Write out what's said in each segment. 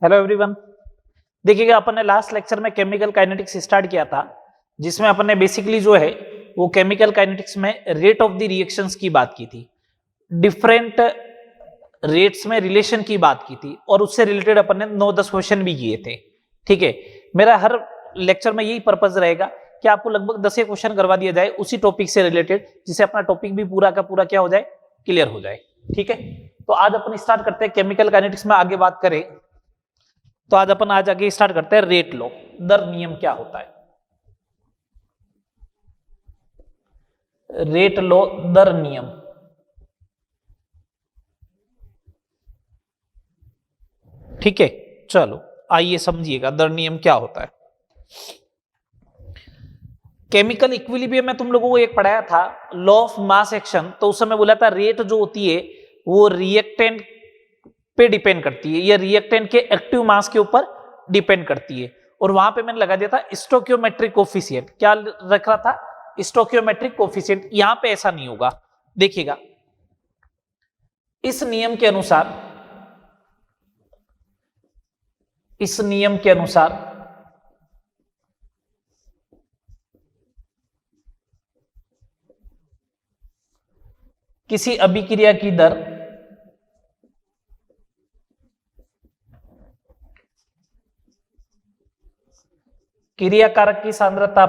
Hello everyone. देखिएगा, अपन ने last lecture में केमिकल काइनेटिक्स स्टार्ट किया था, जिसमें अपन ने बेसिकली जो है वो केमिकल काइनेटिक्स में रेट ऑफ द रिएक्शंस की बात की थी, डिफरेंट रेट्स में रिलेशन की बात की थी, और उससे रिलेटेड अपन ने 9-10 क्वेश्चन भी किए थे। ठीक है, मेरा हर लेक्चर में यही पर्पज रहेगा कि आपको लगभग 10 क्वेश्चन करवा दिया जाए उसी टॉपिक से रिलेटेड, जिससे अपना टॉपिक भी पूरा का पूरा क्या हो जाए, क्लियर हो जाए। ठीक है, तो आज अपन स्टार्ट करते हैं केमिकल काइनेटिक्स में आगे बात करें तो आज अपन आगे स्टार्ट करते हैं रेट लॉ, दर नियम क्या होता है। रेट लॉ, दर नियम। ठीक है, चलो आइए समझिएगा दर नियम क्या होता है। केमिकल इक्विलिब्रियम में तुम लोगों को एक पढ़ाया था लॉ ऑफ मास एक्शन, तो उस समय बोला था रेट जो होती है वो रिएक्टेंट पे डिपेंड करती है, या रिएक्टेंट के एक्टिव मास के ऊपर डिपेंड करती है। और वहां पे मैंने लगा दिया था स्टोकियोमेट्रिक कोफिशिएंट। क्या रख रहा था? स्टोकियोमेट्रिक कोफिशिएंट। यहां पे ऐसा नहीं होगा। देखिएगा, इस नियम के अनुसार किसी अभिक्रिया की दर क्रियाकारक की सांद्रता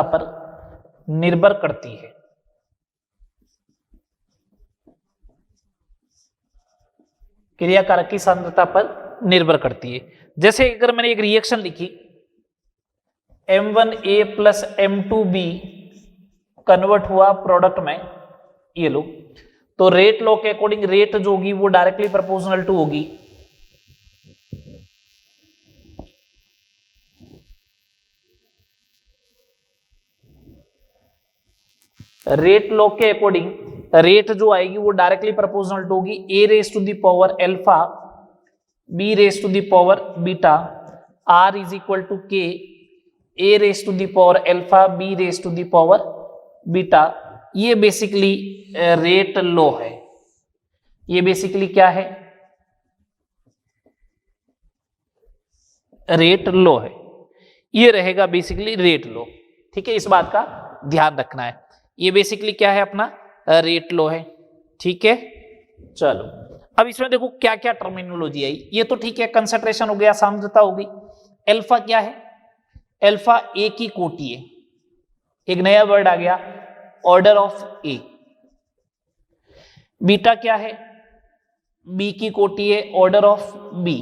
पर निर्भर करती है। क्रियाकारक की सांद्रता पर निर्भर करती है। जैसे अगर मैंने एक रिएक्शन लिखी M1A प्लस M2B कन्वर्ट हुआ प्रोडक्ट में, ये लो, तो रेट लॉ के अकॉर्डिंग रेट जो होगी वो डायरेक्टली प्रोपोर्शनल टू होगी रेट लॉ के अकॉर्डिंग रेट जो आएगी वो डायरेक्टली प्रोपोर्शनल टू होगी A raise to the power alpha B raise to the power beta R is equal to K A raise to the power alpha B raise to the power beta. ये basically rate law है। ये basically क्या है? Rate law है। ये रहेगा basically rate law. ठीक है, इस बात का ध्यान रखना है। ये बेसिकली क्या है? अपना रेट लॉ है। ठीक है, चलो अब इसमें देखो क्या क्या टर्मिनोलॉजी आई। ये तो ठीक है, कंसंट्रेशन हो गया, सांद्रता हो गई। अल्फा क्या है? अल्फा ए की कोटि है। एक नया वर्ड आ गया, ऑर्डर ऑफ ए। बीटा क्या है? बी की कोटि है, ऑर्डर ऑफ बी।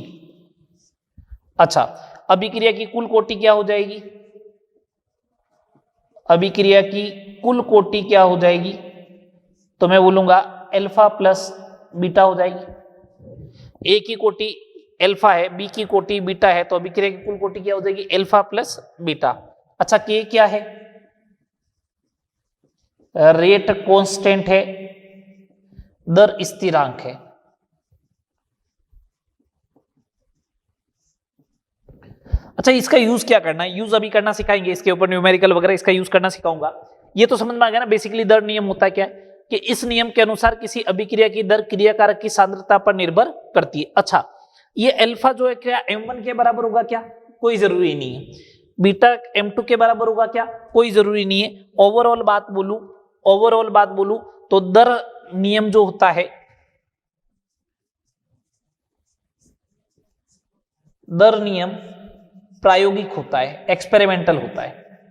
अच्छा, अभिक्रिया की कुल कोटि क्या हो जाएगी? अभिक्रिया की कुल कोटि क्या हो जाएगी? तो मैं बोलूंगा अल्फा प्लस बीटा हो जाएगी। ए की कोटि अल्फा है, बी की कोटि बीटा है, तो अभिक्रिया की कुल कोटि क्या हो जाएगी? Alpha plus beta. अच्छा, के क्या है? रेट कांस्टेंट है, दर स्थिरांक है। अच्छा, इसका यूज क्या करना है? यूज अभी करना सिखाएंगे, इसके ऊपर न्यूमेरिकल वगैरह इसका यूज करना सिखाऊंगा। ये तो समझ में आ गया ना। बेसिकली दर नियम होता है क्या कि इस नियम के अनुसार किसी अभिक्रिया की दर क्रियाकारक की सांद्रता पर निर्भर करती है। अच्छा, ये अल्फा जो है क्या M1 के बराबर होगा क्या? कोई जरूरी नहीं है। बीटा M2 के बराबर होगा क्या? कोई जरूरी नहीं है। ओवरऑल बात बोलूं तो दर नियम जो होता है, दर नियम प्रायोगिक होता है, एक्सपेरिमेंटल होता है,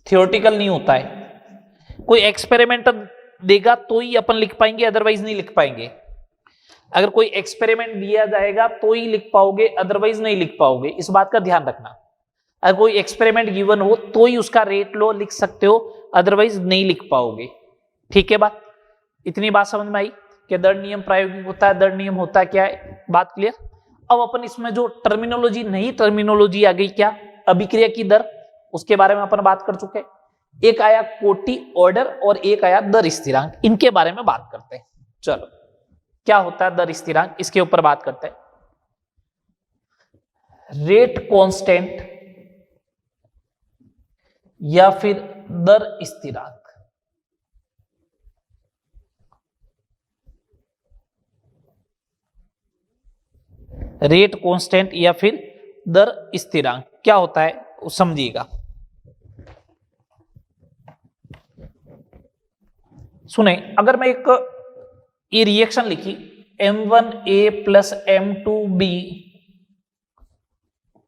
थियोरेटिकल नहीं होता है। कोई एक्सपेरिमेंट देगा तो ही अपन लिख पाएंगे, अदरवाइज नहीं लिख पाएंगे। अगर कोई एक्सपेरिमेंट दिया जाएगा तो ही लिख पाओगे, अदरवाइज नहीं लिख पाओगे। इस बात का ध्यान रखना। अगर कोई एक्सपेरिमेंट गिवन हो तो ही उसका रेट लो लिख सकते हो, अदरवाइज नहीं लिख पाओगे। ठीक है, बात इतनी बात समझ में आई कि दर नियम प्रायोगिक होता है, दर नियम होता है क्या है, बात क्लियर। अब अपन इसमें जो टर्मिनोलॉजी, नई टर्मिनोलॉजी आ गई क्या, अभिक्रिया की दर, उसके बारे में अपन बात कर चुके। एक आया कोटि ऑर्डर और एक आया दर स्थिरांक। इनके बारे में बात करते हैं। चलो, क्या होता है दर स्थिरांक, इसके ऊपर बात करते हैं। रेट कांस्टेंट या फिर दर स्थिरांक, रेट कांस्टेंट या फिर दर स्थिरांक क्या होता है वो समझिएगा। सुने, अगर मैं एक ये रिएक्शन लिखी M1A प्लस M2B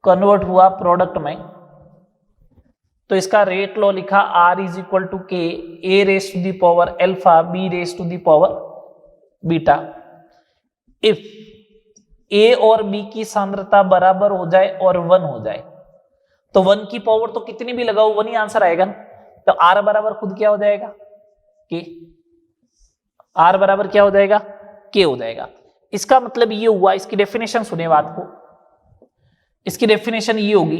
कन्वर्ट हुआ प्रोडक्ट में, तो इसका रेट लॉ लिखा R is equal to K A raise to the power alpha B raise to the power beta. If A और B की सांद्रता बराबर हो जाए और 1 हो जाए, तो 1 की पावर तो कितनी भी लगाओ 1 ही आंसर आएगा ना। तो R बराबर खुद क्या हो जाएगा के, R बराबर क्या हो जाएगा के हो जाएगा। इसका मतलब ये हुआ, इसकी डेफिनेशन सुने बात को, इसकी डेफिनेशन ये होगी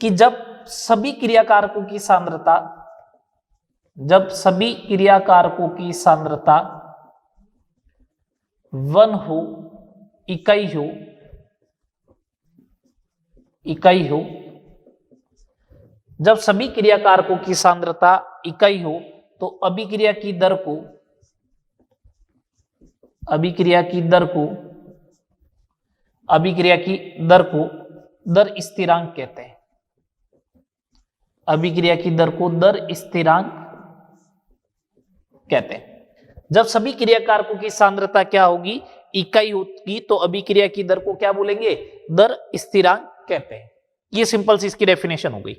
कि जब सभी क्रियाकारकों की सांद्रता, जब सभी क्रियाकारकों की सांद्रता 1 हो, इकाई हो, इकाई हो, जब सभी क्रियाकारकों की सांद्रता इकाई हो तो अभिक्रिया की दर को, अभिक्रिया की दर को, अभिक्रिया की दर को दर स्थिरांक कहते हैं। अभिक्रिया की दर को दर स्थिरांक कहते हैं। जब सभी क्रियाकारकों की सांद्रता क्या होगी इकाई होगी तो अभिक्रिया की दर को क्या बोलेंगे दर स्थिरांक कहते हैं। ये सिंपल सी इसकी डेफिनेशन हो गई।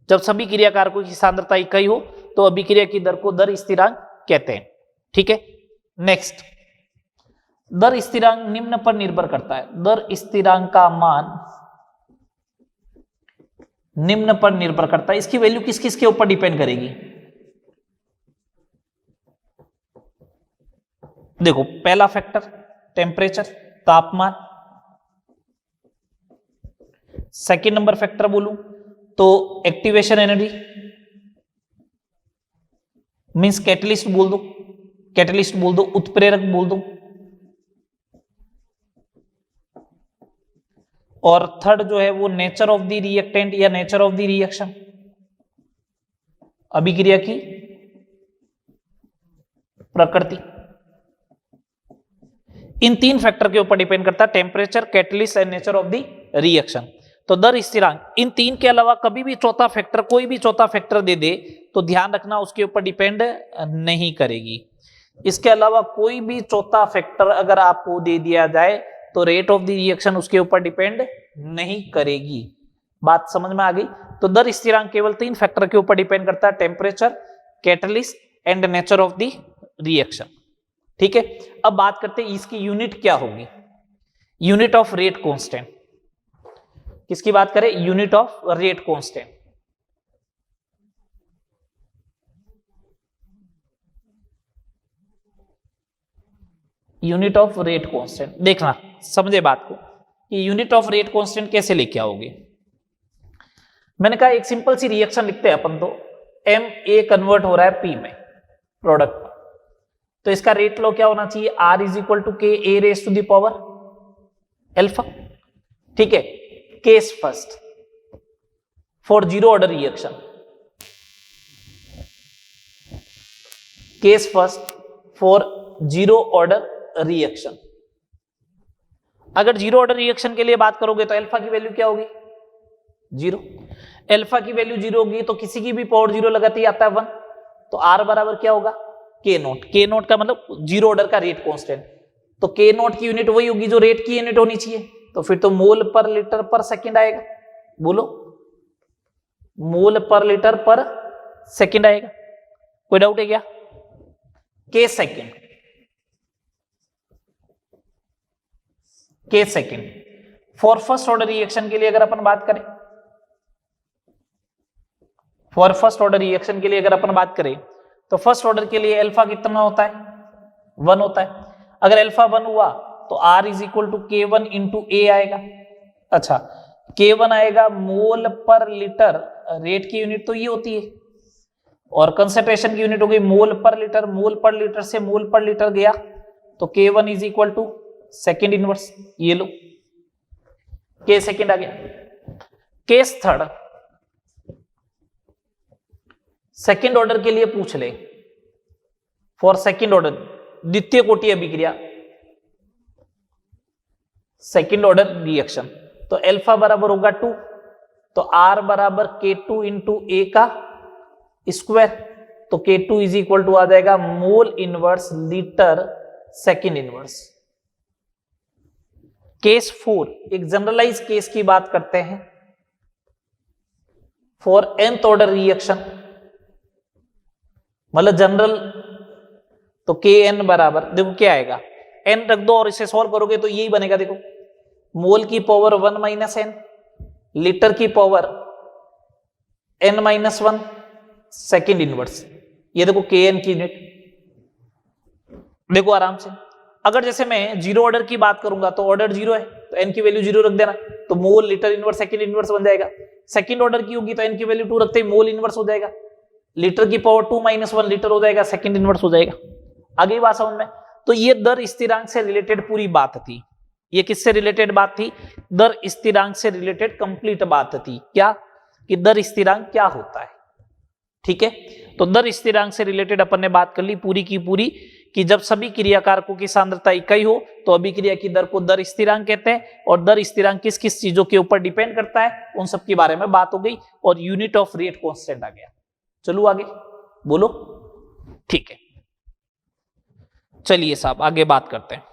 जब सभी क्रियाकारकों की सांद्रता इकाई हो तो अभिक्रिया की दर को दर स्थिरांक कहते हैं। ठीक है, नेक्स्ट, दर स्थिरांक निम्न पर निर्भर करता है। दर स्थिरांक का मान निम्न पर निर्भर करता है। इसकी वैल्यू किस किस के ऊपर डिपेंड करेगी? देखो, पहला फैक्टर टेम्परेचर, तापमान। सेकंड नंबर फैक्टर बोलूं तो एक्टिवेशन एनर्जी, मींस कैटलिस्ट बोल दो, कैटलिस्ट बोल दो, उत्प्रेरक बोल दो। और थर्ड जो है वो नेचर ऑफ द रिएक्टेंट या नेचर ऑफ द रिएक्शन, अभिक्रिया की प्रकृति। इन तीन फैक्टर के ऊपर डिपेंड करता है, temperature, catalyst and nature of the reaction. तो दर स्थिरांक इन तीन के अलावा कभी भी चौथा फैक्टर, कोई भी चौथा फैक्टर दे दे तो ध्यान रखना उसके ऊपर डिपेंड नहीं करेगी। इसके अलावा कोई भी चौथा फैक्टर अगर आपको दे दिया जाए तो रेट ऑफ द रिएक्शन उसके ऊपर डिपेंड नहीं करेगी। बात समझ में आ गई? तो दर स्थिरांक केवल तीन फैक्टर के ऊपर डिपेंड करता है, temperature, catalyst and nature of the reaction. ठीक है, अब बात करते हैं इसकी यूनिट क्या होगी। यूनिट ऑफ रेट कांस्टेंट, किसकी बात करें? Unit of rate constant. Unit of rate constant देखना, समझे बात को कि यूनिट ऑफ रेट कांस्टेंट कैसे लेके आओगे। मैंने कहा एक सिंपल सी रिएक्शन लिखते हैं अपन, तो Ma कन्वर्ट हो रहा है P में, प्रोडक्ट में, तो इसका रेट लॉ क्या होना चाहिए? R is equal to K A raise to the power alpha. ठीक है, case first for zero order reaction, case first for zero order reaction. अगर जीरो ऑर्डर रिएक्शन के लिए बात करोगे तो अल्फा की वैल्यू क्या होगी? जीरो। अल्फा की वैल्यू जीरो होगी तो किसी की भी पावर जीरो लगाते ही आता है 1, तो R बराबर क्या होगा? के नोट। के नोट का मतलब जीरो ऑर्डर का रेट कांस्टेंट, तो के नोट की यूनिट वही होगी जो रेट की यूनिट होनी चाहिए, तो फिर तो मोल पर लीटर पर सेकंड आएगा। बोलो, मोल पर लीटर पर सेकंड आएगा। कोई डाउट है क्या? के सेकंड, के second for first order reaction के लिए अगर अपन बात करें, फॉर फर्स्ट ऑर्डर रिएक्शन के लिए अगर अपन बात करें तो फर्स्ट ऑर्डर के लिए अल्फा कितना होता है? 1 होता है। अगर अल्फा 1 हुआ तो R is equal to K1 into A आएगा। अच्छा, K1 आएगा मोल पर लीटर, रेट की यूनिट तो ये होती है, और कंसंट्रेशन की यूनिट हो गई मोल पर लीटर। मोल पर लीटर से मोल पर लीटर गया तो K1 is equal to second inverse, ये लो K सेकेंड आ गया। केस थर्ड, सेकेंड ऑर्डर के लिए पूछ ले, फॉर सेकेंड ऑर्डर द्वितीय कोटि अभिक्रिया, सेकेंड ऑर्डर रिएक्शन। तो अल्फा बराबर होगा 2, तो आर बराबर K2 इंटू ए का स्क्वायर, तो K2 इज इक्वल टू आ जाएगा mole inverse litre second inverse. Case 4, एक जनरलाइज केस की बात करते हैं। फॉर nth ऑर्डर रिएक्शन, मतलब जनरल, तो Kn बराबर देखो क्या आएगा, n रख दो और इसे सॉल्व करोगे तो यही बनेगा। देखो मोल की पावर 1 माइनस n, लीटर की power n minus 1 second inverse. ये देखो Kn की यूनिट, देखो आराम से। अगर जैसे मैं जीरो ऑर्डर की बात करूंगा तो ऑर्डर जीरो है तो n की वैल्यू जीरो रख देना, तो mole litre inverse second inverse बन जाएगा। सेकेंड ऑर्डर की होगी तो n की वैल्यू 2 रखते ही मोल इनवर्स हो जाएगा, लीटर की पावर 2 माइनस 1 लीटर हो जाएगा, सेकेंड इनवर्स हो जाएगा। आगे बात समझ में। तो ये दर स्थिरांक से रिलेटेड पूरी बात थी। ये किससे रिलेटेड बात थी? दर स्थिरांक से रिलेटेड कंप्लीट बात थी। क्या कि दर स्थिरांक क्या होता है, ठीक है। तो दर स्थिरांक से रिलेटेड अपन ने बात कर ली पूरी की पूरी, कि जब सभी क्रियाकारकों की सांद्रता इकाई हो तो अभिक्रिया की दर को दर स्थिरांक कहते हैं, और दर स्थिरांक किस किस चीजों के ऊपर डिपेंड करता है उन सब के बारे में बात हो गई, और यूनिट ऑफ रेट कांस्टेंट आ गया। चलो आगे बोलो, ठीक है। चलिए साहब आगे बात करते हैं।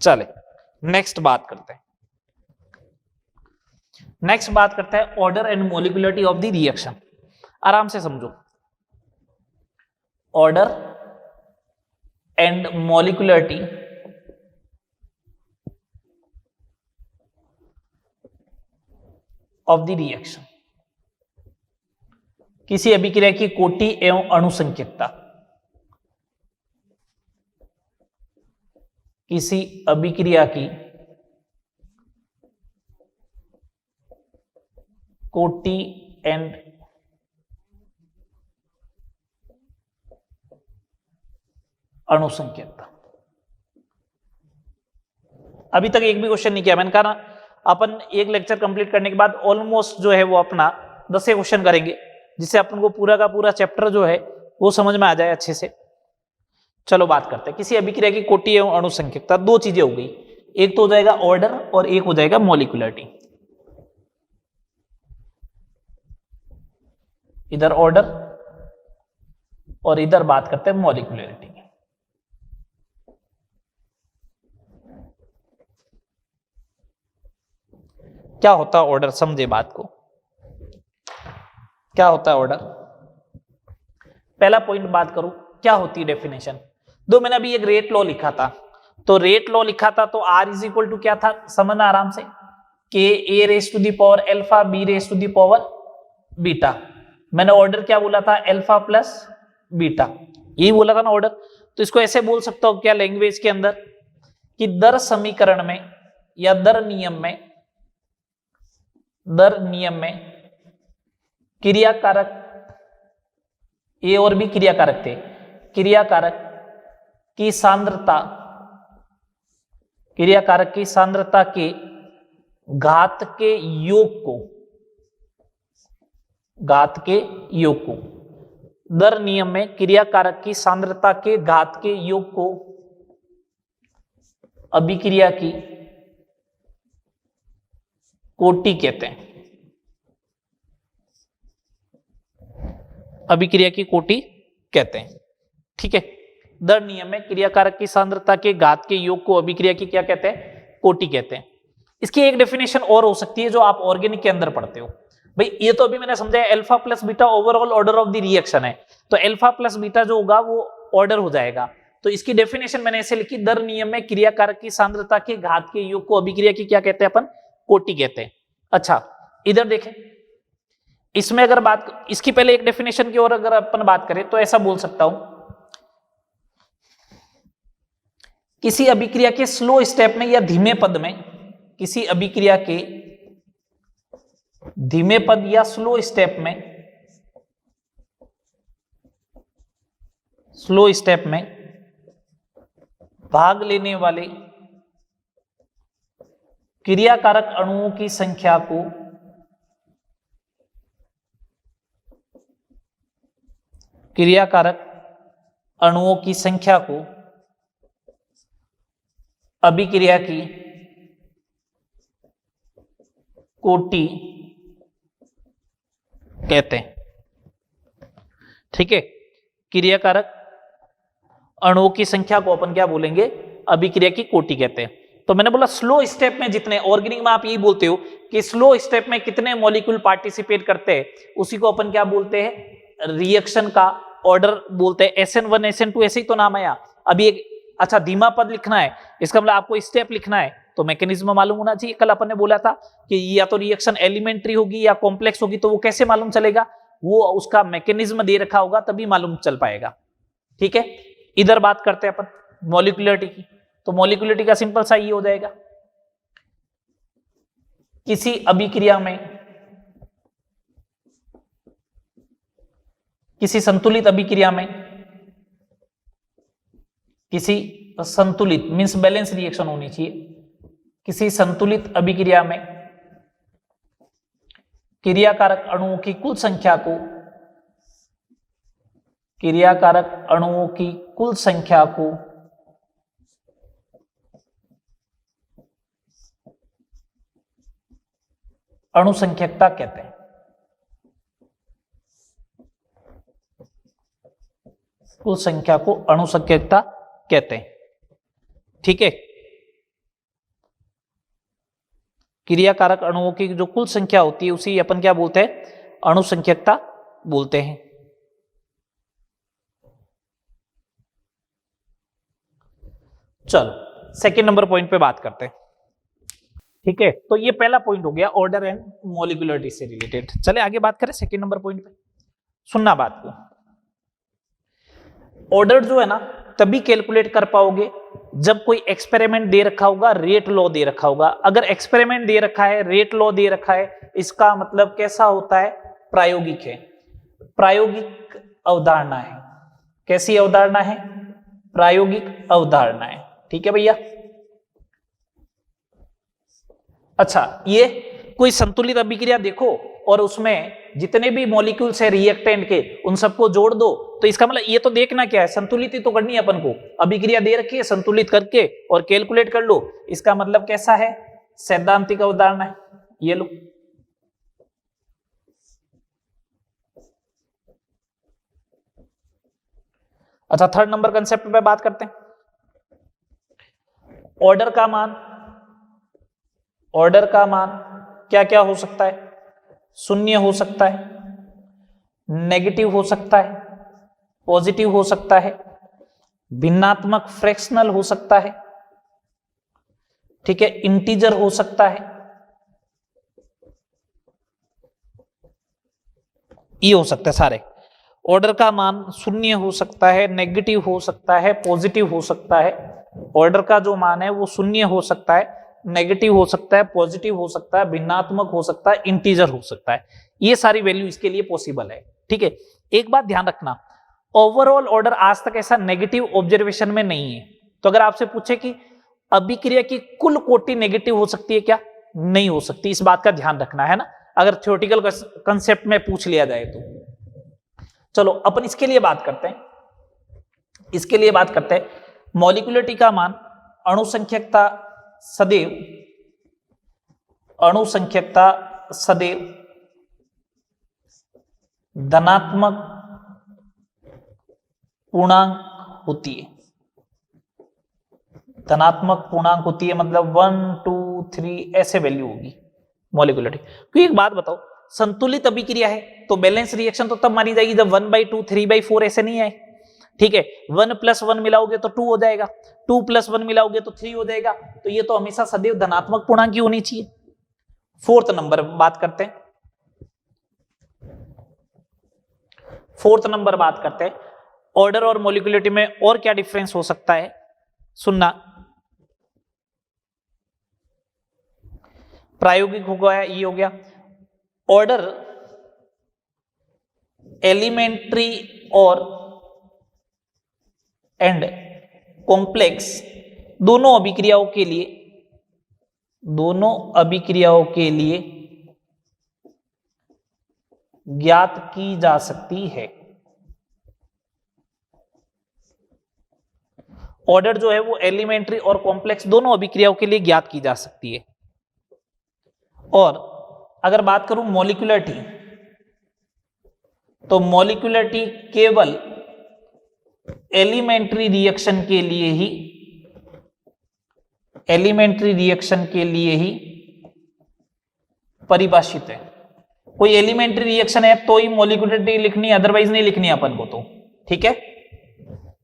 चले नेक्स्ट बात करते हैं। नेक्स्ट बात करते हैं order and molecularity of the reaction. आराम से समझो, order and molecularity of the reaction, किसी अभिक्रिया की कोटि एवं अणुसंख्यकता, किसी अभिक्रिया की कोटि एंड अणुसंख्यकता। अभी तक एक भी क्वेश्चन नहीं किया, मैंने कहा ना अपन एक लेक्चर कंप्लीट करने के बाद ऑलमोस्ट जो है वो अपना 10 क्वेश्चन करेंगे, जिससे अपन को पूरा का पूरा चैप्टर जो है वो समझ में आ जाए अच्छे से। चलो बात करते हैं किसी अभिक्रिया की कोटि एवं अणुसंख्यकता। दो चीजें हो गई, एक तो हो जाएगा ऑर्डर और एक हो जाएगा मॉलिक्यूलरिटी। इधर ऑर्डर और इधर बात करते हैं मॉलिक्यूलरिटी। क्या होता है ऑर्डर, समझे बात को। क्या होता है ऑर्डर? पहला पॉइंट बात करूं, क्या होती है डेफिनेशन। दो मैंने अभी एक रेट लॉ लिखा था, तो रेट लॉ लिखा था तो R इज इक्वल टू क्या था, समझना आराम से, K A raise to the power alpha B raise to the power beta. मैंने ऑर्डर क्या बोला था, अल्फा प्लस बीटा, यही बोला था ना ऑर्डर। तो इसको ऐसे बोल सकता हूं क्या लैंग्वेज के अंदर, कि दर समीकरण में या दर नियम में क्रियाकारक ए और बी क्रियाकारक थे, क्रियाकारक की सांद्रता के घात के योग को दर नियम में क्रियाकारक की सांद्रता के घात के योग को अभिक्रिया की कोटि कहते हैं। अभिक्रिया की कोटि कहते हैं, ठीक है। दर नियम में क्रियाकारक की सांद्रता के घात के योग को अभिक्रिया की क्या कहते हैं, कोटि कहते हैं। इसकी एक डेफिनेशन और हो सकती है जो आप ऑर्गेनिक के अंदर पढ़ते हो। भाई ये तो अभी मैंने समझाया alpha plus beta overall order of the reaction है, तो अल्फा प्लस बीटा जो होगा वो ऑर्डर हो जाएगा। तो इसकी डेफिनेशन मैंने ऐसे लिखी, दर नियम में क्रियाकारक की सांद्रता के घात के योग को अभिक्रिया की क्या कहते हैं अपन, कोटि कहते हैं। अच्छा इधर देखें, इसमें अगर बात, इसकी पहले एक डेफिनेशन की और अगर अपन बात करें तो ऐसा बोल सकता हूं, किसी अभिक्रिया के स्लो स्टेप में या धीमे पद में, किसी अभिक्रिया के धीमे पद या स्लो स्टेप में, स्लो स्टेप में भाग लेने वाले क्रियाकारक अणुओं की संख्या को अभिक्रिया की कोटि कहते हैं। ठीक है, क्रियाकारक अणुओं की संख्या को अपन क्या बोलेंगे, अभिक्रिया की कोटि कहते हैं। तो मैंने बोला स्लो स्टेप में जितने, ऑर्गेनिक में आप यही बोलते हो कि स्लो स्टेप में कितने मॉलिक्यूल पार्टिसिपेट करते हैं, उसी को अपन क्या बोलते हैं, रिएक्शन का ऑर्डर बोलते हैं। SN1 SN2 ऐसे ही तो नाम आया। अभी एक अच्छा धीमा पद लिखना है, इसका मतलब आपको स्टेप लिखना है तो मैकेनिज्म मालूम होना चाहिए। कल अपन ने बोला था कि या तो रिएक्शन एलिमेंट्री होगी या कॉम्प्लेक्स होगी, तो वो कैसे मालूम चलेगा, वो उसका मैकेनिज्म दे रखा होगा तभी मालूम चल पाएगा। ठीक है, इधर बात करते हैं अपन मॉलिक्यूलरिटी की। तो मॉलिक्यूलरिटी का सिंपल सा ये हो जाएगा, किसी अभिक्रिया में, किसी संतुलित अभिक्रिया में, किसी संतुलित मींस बैलेंस रिएक्शन होनी चाहिए, किसी संतुलित अभिक्रिया में क्रियाकारक अणुओं की कुल संख्या को, क्रियाकारक अणुओं की कुल संख्या को अणुसंख्यकता कहते हैं। कुल संख्या को अणुसंख्यकता कहते हैं। ठीक है, क्रियाकारक अणुओं की जो कुल संख्या होती है उसी अपन क्या बोलते हैं, अणुसंख्यकता बोलते हैं। चलो सेकेंड नंबर पॉइंट पे बात करते हैं। ठीक है, तो ये पहला पॉइंट हो गया ऑर्डर एंड मॉलिक्यूलरिटी से रिलेटेड। चले आगे बात करें सेकेंड नंबर पॉइंट पे। सुनना बात को, ऑर्डर जो है ना तभी कैलकुलेट कर पाओगे जब कोई एक्सपेरिमेंट दे रखा होगा, रेट लॉ दे रखा होगा। अगर एक्सपेरिमेंट दे रखा है, रेट लॉ दे रखा है, इसका मतलब कैसा होता है, प्रायोगिक है, प्रायोगिक अवधारणा है। कैसी अवधारणा है, प्रायोगिक अवधारणा है। ठीक है भैया। अच्छा, ये कोई संतुलित अभिक्रिया देखो और उसमें जितने भी मॉलिक्यूल्स है रिएक्टेंट के उन सबको जोड़ दो, तो इसका मतलब ये तो देखना क्या है, संतुलित ही तो करनी है अपन को। अभिक्रिया दे रखी है, संतुलित करके और कैलकुलेट कर लो, इसका मतलब कैसा है, सैद्धांतिक अवधारणा है। ये लो, अच्छा थर्ड नंबर कंसेप्ट पे बात करते हैं। ऑर्डर का मान, ऑर्डर का मान क्या क्या हो सकता है, शून्य हो सकता है, नेगेटिव हो सकता है, पॉजिटिव हो सकता है, भिन्नात्मक फ्रैक्शनल हो सकता है, ठीक है, इंटीजर हो सकता है, ये हो सकता है सारे। ऑर्डर का मान शून्य हो सकता है, नेगेटिव हो सकता है, पॉजिटिव हो सकता है। ऑर्डर का जो मान है वो शून्य हो सकता है, नेगेटिव हो सकता है, पॉजिटिव हो सकता है, भिन्नात्मक हो सकता है, इंटीजर हो सकता है। ये सारी वैल्यू इसके लिए पॉसिबल है। ठीक है, एक बात ध्यान रखना, ओवरऑल ऑर्डर आज तक ऐसा नेगेटिव ऑब्जर्वेशन में नहीं है। तो अगर आपसे पूछे कि अभिक्रिया की कुल कोटि नेगेटिव हो सकती है क्या, नहीं हो सकती। इस बात का ध्यान रखना है ना, अगर थ्योरेटिकल कंसेप्ट में पूछ लिया जाए तो। चलो अपन इसके लिए बात करते हैं, इसके लिए बात करते हैं मॉलिक्यूलरिटी का मान, अणुसंख्यकता सदैव, अणुसंख्यकता सदैव धनात्मक पूर्णांक होती है। धनात्मक पूर्णांक होती है मतलब 1 2 3 ऐसे वैल्यू होगी मॉलिक्यूलरिटी। क्योंकि एक बात बताओ, संतुलित अभिक्रिया है तो बैलेंस रिएक्शन तो तब मानी जाएगी जब 1/2 3/4 ऐसे नहीं आए। ठीक है, 1 + 1 मिलाओगे तो 2 हो जाएगा, 2 + 1 मिलाओगे तो 3 हो जाएगा, तो ये तो हमेशा सदैव धनात्मक पूर्णांक की होनी चाहिए। 4th नंबर बात करते हैं, 4th नंबर बात करते हैं, ऑर्डर और मॉलिक्यूलरिटी में और क्या डिफरेंस हो सकता है, सुनना। प्रायोगिक हो गया, ये हो गया। ऑर्डर एलिमेंट्री और एंड कॉम्प्लेक्स दोनों अभिक्रियाओं के लिए ज्ञात की जा सकती है। ऑर्डर जो है वो एलिमेंट्री और कॉम्प्लेक्स दोनों अभिक्रियाओं के लिए ज्ञात की जा सकती है। और अगर बात करूं मॉलिक्यूलरिटी, तो मॉलिक्यूलरिटी केवल एलिमेंट्री रिएक्शन के लिए ही परिभाषित है। कोई एलिमेंट्री रिएक्शन है तो ही मॉलिक्यूलरिटी लिखनी है, अदरवाइज नहीं लिखनी है अपन को, तो ठीक है,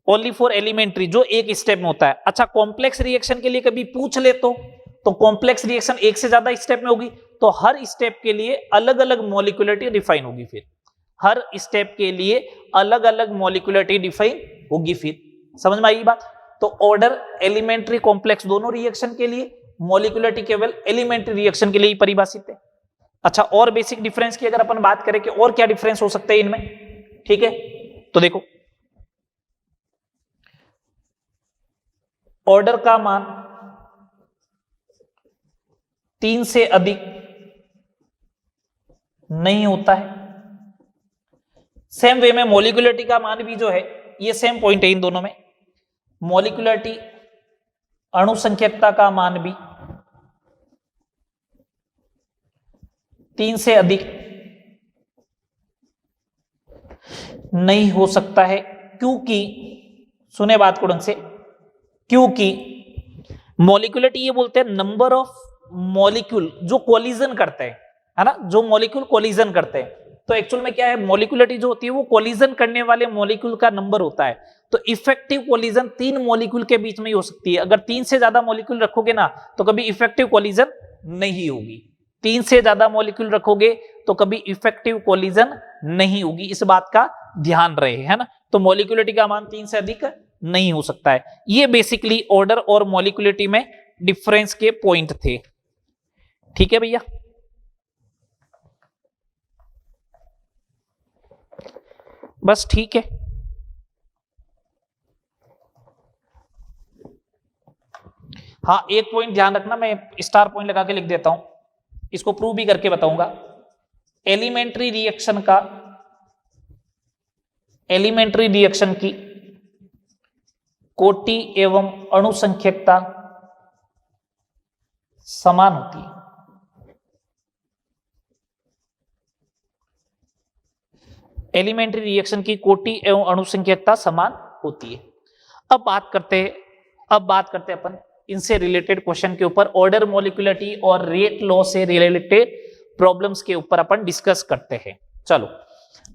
ओनली फॉर एलिमेंट्री जो एक स्टेप में होता है। अच्छा, कॉम्प्लेक्स रिएक्शन के लिए कभी पूछ ले तो कॉम्प्लेक्स रिएक्शन एक से ज्यादा स्टेप में होगी, तो हर स्टेप के लिए अलग अलग मॉलिक्यूलरिटी डिफाइन होगी, फिर हर स्टेप के लिए अलग अलग मॉलिक्यूलरिटी डिफाइन होगी। फिर समझ में आई बात? तो ऑर्डर एलिमेंट्री कॉम्प्लेक्स दोनों रिएक्शन के लिए, मॉलिक्यूलरिटी केवल एलिमेंट्री रिएक्शन के लिए ही परिभाषित है। अच्छा, और बेसिक डिफरेंस की अगर अपन बात करें कि और क्या डिफरेंस हो सकते हैं इनमें, ठीक है, तो देखो, ऑर्डर का मान 3 से अधिक नहीं होता है। सेम वे में मॉलिक्यूलरिटी का मान भी जो है, ये सेम पॉइंट है इन दोनों में, मॉलिक्यूलरिटी अणुसंख्यकता का मान भी 3 से अधिक नहीं हो सकता है, क्योंकि सुने बात को ढंग से, क्योंकि मॉलिक्यूलरिटी ये बोलते हैं नंबर ऑफ मॉलिक्यूल जो कोलिजन करते हैं, है ना, जो मॉलिक्यूल कोलिजन करते हैं। तो एक्चुअल में क्या है, मॉलिक्यूलरिटी जो होती है वो कोलिजन करने वाले मॉलिक्यूल का नंबर होता है। तो इफेक्टिव कोलिजन 3 मॉलिक्यूल के बीच में ही हो सकती है। अगर 3 से ज्यादा मॉलिक्यूल रखोगे ना तो कभी इफेक्टिव कोलिजन नहीं होगी। 3 से ज्यादा मॉलिक्यूल रखोगे तो कभी इफेक्टिव कोलिजन नहीं होगी, इस बात का ध्यान रहे, है ना। तो मॉलिक्यूलरिटी का मान 3 से अधिक नहीं हो सकता है। ये बेसिकली ऑर्डर और मॉलिक्यूलरिटी में डिफरेंस के पॉइंट थे, ठीक है भैया। बस ठीक है। हाँ, एक पॉइंट ध्यान रखना, मैं स्टार पॉइंट लगा के लिख देता हूं, इसको प्रूव भी करके बताऊंगा। एलिमेंट्री रिएक्शन की कोटि एवं अणुसंख्यकता समान होती है। एलिमेंट्री रिएक्शन की कोटि एवं अणुसंख्यकता समान होती है। अब बात करते हैं अपन इनसे रिलेटेड क्वेश्चन के ऊपर, ऑर्डर मॉलिक्यूलरिटी और रेट लॉ से रिलेटेड प्रॉब्लम्स के ऊपर अपन डिस्कस करते हैं। चलो,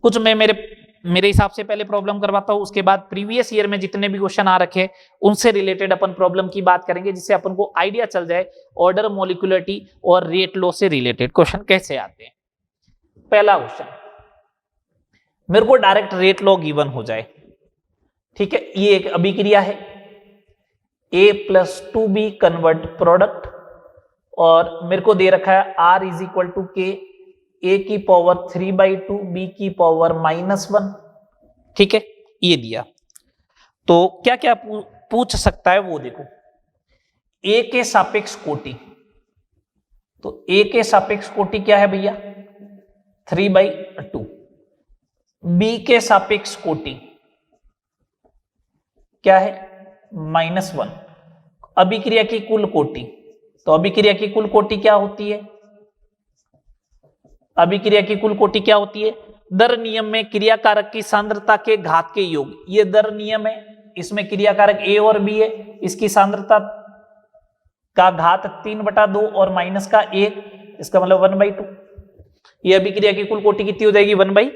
कुछ मैं मेरे हिसाब से पहले प्रॉब्लम करवाता हूं, उसके बाद प्रीवियस ईयर में जितने भी क्वेश्चन आ रखे हैं उनसे रिलेटेड अपन प्रॉब्लम की बात करेंगे, जिससे अपन को आइडिया चल जाए ऑर्डर मॉलिक्यूलरिटी और रेट लॉ से रिलेटेड क्वेश्चन कैसे आते हैं। पहला क्वेश्चन, मेरे को डायरेक्ट रेट लॉ गिवन हो जाए, ठीक है, ये एक अभिक्रिया है, A + 2B कन्वर्ट प्रोडक्ट, और मेरे को दे रखा है R = K, A⁴ 3/2 B⁻⁻1, ठीक है, ये दिया। तो क्या क्या पूछ सकता है वो देखो। A के सापेक्ष कोटि, तो A के सापेक्ष कोटि क्या है भैया, 3/2। B के सापेक्ष कोटि क्या है, -1। अभिक्रिया की कुल कोटि, तो अभिक्रिया की कुल कोटि क्या होती है, अभिक्रिया की कुल कोटि क्या होती है, दर नियम में क्रियाकारक की सांद्रता के घात के योग, ये दर नियम है, इसमें क्रियाकारक A और B है, इसकी सांद्रता का घात 3/2 और माइनस का 1, इसका मतलब 1/2। ये अभिक्रिया की कुल कोटि कितनी हो जाएगी, 1/2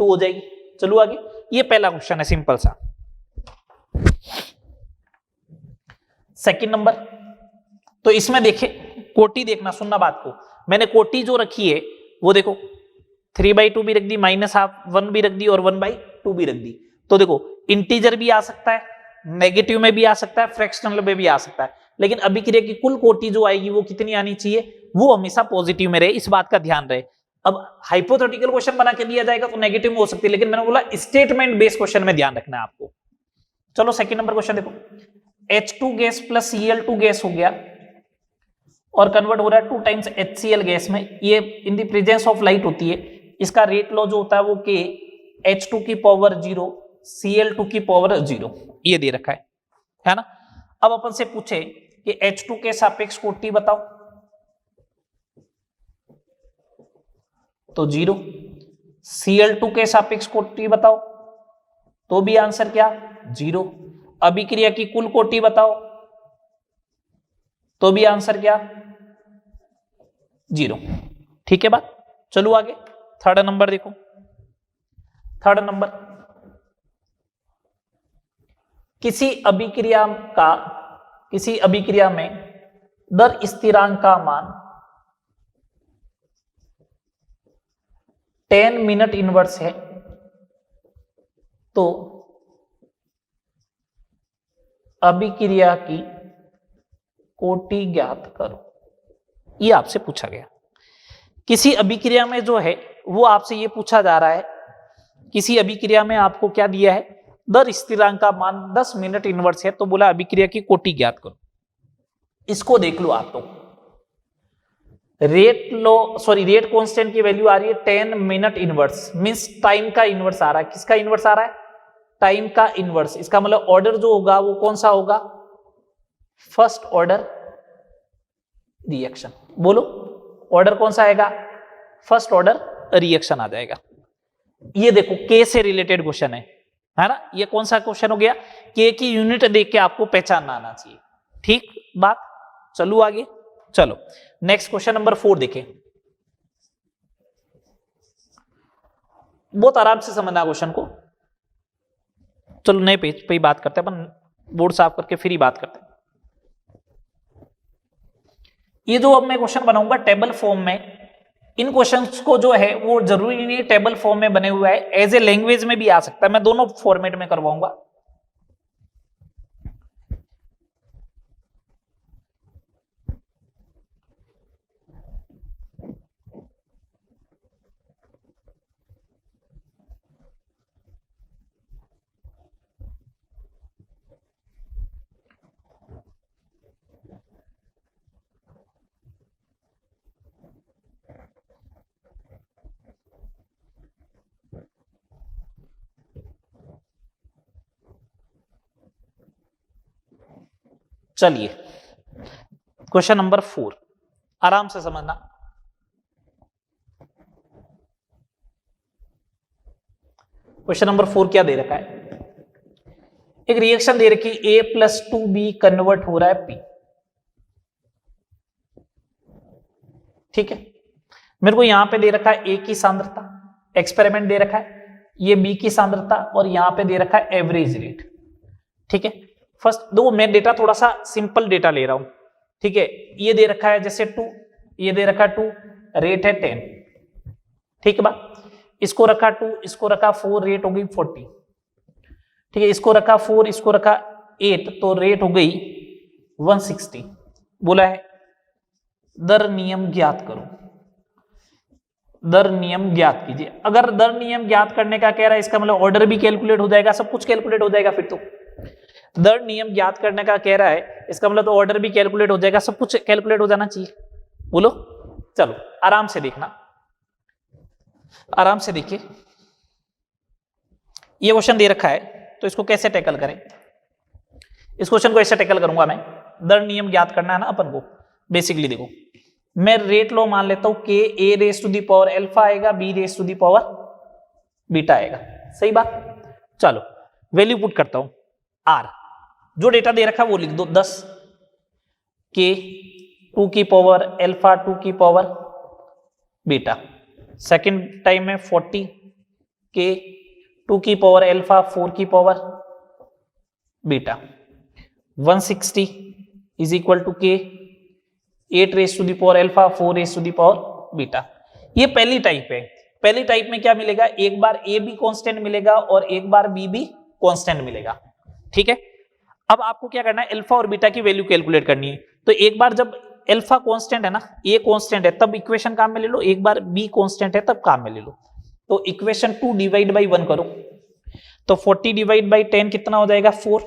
हो जाएगी। चलो आगे, ये पहला क्वेश्चन है सिंपल सा। सेकंड नंबर, तो इसमें देखे कोटि देखना, सुनना बात को, मैंने कोटि जो रखी है वो देखो 3/2 भी रख दी, -1/2 भी रख दी और 1/2 भी रख दी। तो देखो इंटीजर भी आ सकता है, नेगेटिव में भी आ सकता है, फ्रैक्शनल में भी आ सकता है, लेकिन अभिक्रिया की कुल कोटि जो आएगी वो कितनी आनी चाहिए, वो हमेशा पॉजिटिव में रहे, इस बात का ध्यान रहे। अब हाइपोथेटिकल क्वेश्चन बना के दिया जाएगा तो नेगेटिव में हो सकती है, लेकिन मैंने बोला स्टेटमेंट बेस्ड क्वेश्चन में ध्यान रखना है आपको। चलो सेकंड नंबर क्वेश्चन देखो, H2 gas plus Cl2 gas हो गया और कन्वर्ट हो रहा है 2 टाइम्स HCl गैस में, ये in the presence of light होती है, इसका रेट लॉ जो होता है वो K H2 की पावर 0 Cl2 की पावर 0 ये दे रखा है ना। अब अपन से पूछे कि H2 के सापेक्ष कोटि बताओ, तो 0, Cl2 के सापेक्ष कोटि बताओ, तो भी आंसर क्या 0, अभिक्रिया की कुल कोटि बताओ, तो भी आंसर क्या 0। ठीक है बात, चलो आगे थर्ड नंबर देखो। थर्ड नंबर, किसी अभिक्रिया में दर स्थिरांक का मान 10 मिनट इनवर्स है, तो अभिक्रिया की कोटि ज्ञात करो, ये आपसे पूछा गया। किसी अभिक्रिया में जो है वो आपसे ये पूछा जा रहा है, किसी अभिक्रिया में आपको क्या दिया है, दर स्थिरांक का मान 10 मिनट इनवर्स है, तो बोला अभिक्रिया की कोटि ज्ञात करो। इसको देख लो आप, तो रेट कांस्टेंट की वैल्यू आ रही है 10 मिनट इनवर्स, मींस टाइम का इनवर्स आ रहा है। किसका इनवर्स आ रहा है, टाइम का इनवर्स। इसका मतलब ऑर्डर जो होगा वो कौन सा होगा, फर्स्ट ऑर्डर रिएक्शन। बोलो ऑर्डर कौन सा आएगा, फर्स्ट ऑर्डर रिएक्शन आ जाएगा। ये देखो के से रिलेटेड क्वेश्चन है ना, ये कौन सा क्वेश्चन हो गया, के की यूनिट देख के आपको पहचानना आना चाहिए। ठीक बात, चलो आगे। चलो नेक्स्ट क्वेश्चन नंबर 4 देखें, बहुत आराम से समझना क्वेश्चन को। चलो नए पेज पे ही बात करते हैं अपन, बोर्ड साफ करके फिर ही बात करते हैं। ये जो अब मैं क्वेश्चन बनाऊंगा टेबल फॉर्म में, इन क्वेश्चंस को जो है वो जरूरी नहीं टेबल फॉर्म में बने हुआ है, एज ए लैंग्वेज में भी आ सकता है, मैं दोनों फॉर्मेट में करवाऊंगा। चलिए क्वेश्चन नंबर 4 आराम से समझना। क्वेश्चन नंबर 4 क्या दे रखा है, एक रिएक्शन दे रखी A+2B कन्वर्ट हो रहा है P। ठीक है, मेरे को यहां पे दे रखा है A की सांद्रता, एक्सपेरिमेंट दे रखा है, ये B की सांद्रता और यहां पे दे रखा है एवरेज रेट। ठीक है, फर्स्ट दो मैं डेटा थोड़ा सा सिंपल डेटा ले रहा हूं। ठीक है, ये दे रखा है जैसे 2, ये दे रखा 2, रेट है 10। ठीक है बा, इसको रखा 2, इसको रखा 4, रेट हो गई 40। ठीक है, इसको रखा 4, इसको रखा 8, तो रेट हो गई 160। बोला है दर नियम ज्ञात करो, दर नियम ज्ञात कीजिए। अगर दर नियम ज्ञात करने का कह रहा है, इसका मतलब ऑर्डर भी कैलकुलेट हो जाएगा, सब कुछ कैलकुलेट हो जाएगा। फिर तो दर नियम ज्ञात करने का कह रहा है, इसका मतलब तो ऑर्डर भी कैलकुलेट हो जाएगा, सब कुछ कैलकुलेट हो जाना चाहिए। बोलो चलो आराम से देखना, आराम से देखिए। ये क्वेश्चन दे रखा है तो इसको कैसे टैकल करें। इस क्वेश्चन को ऐसे टैकल करूंगा मैं, दर नियम ज्ञात करना है ना अपन को। बेसिकली देखो, मैं रेट लो मान लेता हूं कि A raise to the power alpha आएगा, B raise to the power beta आएगा। सही बात, चलो वैल्यू पुट करता हूं। R जो डेटा दे रखा है वो लिख दो 10, K 2 की पावर अल्फा 2 की पावर बीटा, सेकंड टाइम में 40, K 2 की पावर अल्फा 4 की power beta 160 is equal to K 8 raise to the power alpha 4 raise to the power beta. ये पहली टाइप है। पहली टाइप में क्या मिलेगा, एक बार ए भी कांस्टेंट मिलेगा और एक बार बी भी कांस्टेंट मिलेगा। ठीक है, अब आपको क्या करना है, अल्फा और बीटा की वैल्यू कैलकुलेट करनी है। तो एक बार जब अल्फा कांस्टेंट है ना, ए कांस्टेंट है, तब इक्वेशन काम में ले लो, एक बार बी कांस्टेंट है तब काम में ले लो। तो इक्वेशन 2 डिवाइड बाई 1 करो तो 40 डिवाइड बाई 10 कितना हो जाएगा 4,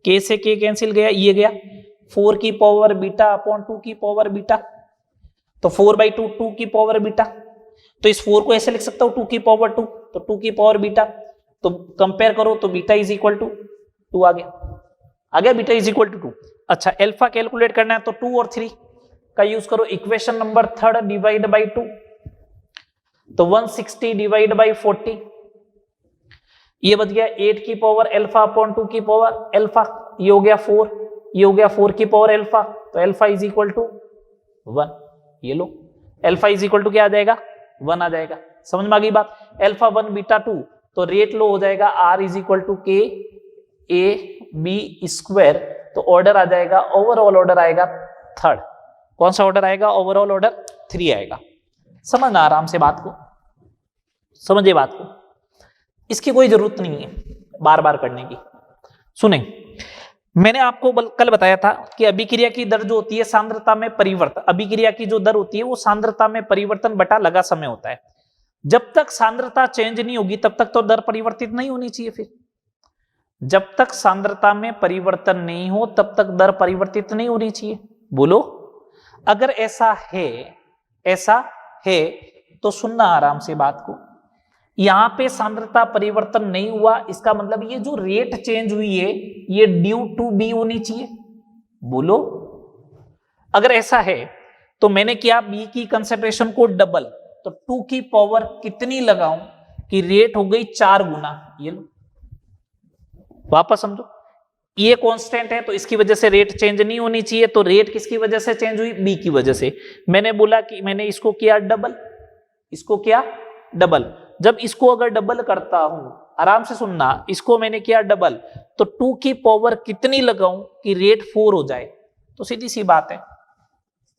के से के कैंसिल गया, ये गया 4 की पावर बीटा अपॉन 2 की पावर बीटा, तो 4 बाई 2 2 की पावर बीटा। तो इस 4 को ऐसे लिख सकता हूं 2 की पावर 2, तो 2 की पावर बीटा, तो कंपेयर करो तो बीटा इज इक्वल टू 2 आ गया बीटा इज इक्वल टू 2। अच्छा, अल्फा कैलकुलेट करना है तो 2 और 3 का यूज करो, इक्वेशन नंबर 3 डिवाइड बाई 2, तो 160 डिवाइड बाई 40, ये बच गया 8 की पावर अल्फा अपॉन 2 की पावर अल्फा, ये हो गया 4, ये हो गया 4 की पावर अल्फा, तो अल्फा इज इक्वल टू 1। ये लो अल्फा इज इक्वल टू क्या आ जाएगा 1 आ जाएगा। समझ में आ गई बात, अल्फा 1 बीटा 2, तो रेट लो हो जाएगा आर इज इक्वल टू के ए बी स्क्वायर, तो ऑर्डर आ जाएगा, ओवरऑल ऑर्डर आएगा 3rd। कौन सा ऑर्डर आएगा, ओवरऑल ऑर्डर 3 आएगा। समझना आराम से बात को, समझिए बात को, इसकी कोई जरूरत नहीं है बार बार करने की। सुने, मैंने आपको कल बताया था कि अभिक्रिया की दर जो होती है सांद्रता में परिवर्तन, अभिक्रिया की जो दर होती है वो सांद्रता में परिवर्तन बटा लगा समय होता है। जब तक सांद्रता चेंज नहीं होगी तब तक तो दर परिवर्तित नहीं होनी चाहिए। फिर जब तक सांद्रता में परिवर्तन नहीं हो तब तक दर परिवर्तित नहीं होनी चाहिए। बोलो, अगर ऐसा है तो सुनना आराम से बात को, यहां पे सांद्रता परिवर्तन नहीं हुआ, इसका मतलब ये जो रेट चेंज हुई है ये ड्यू टू बी होनी चाहिए। बोलो, अगर ऐसा है तो मैंने किया बी की कंसंट्रेशन को डबल, तो 2 की पावर कितनी लगाऊं कि रेट हो गई 4 गुना। ये लो वापस समझो, ये कांस्टेंट है तो इसकी वजह से रेट चेंज नहीं होनी चाहिए, तो रेट किसकी वजह से चेंज हुई, बी की वजह से। मैंने बोला कि मैंने इसको किया डबल, इसको किया डबल। जब इसको अगर डबल करता हूं, आराम से सुनना, इसको मैंने किया डबल, तो 2 की पावर कितनी लगाऊं कि रेट 4 हो जाए। तो सीधी सी बात है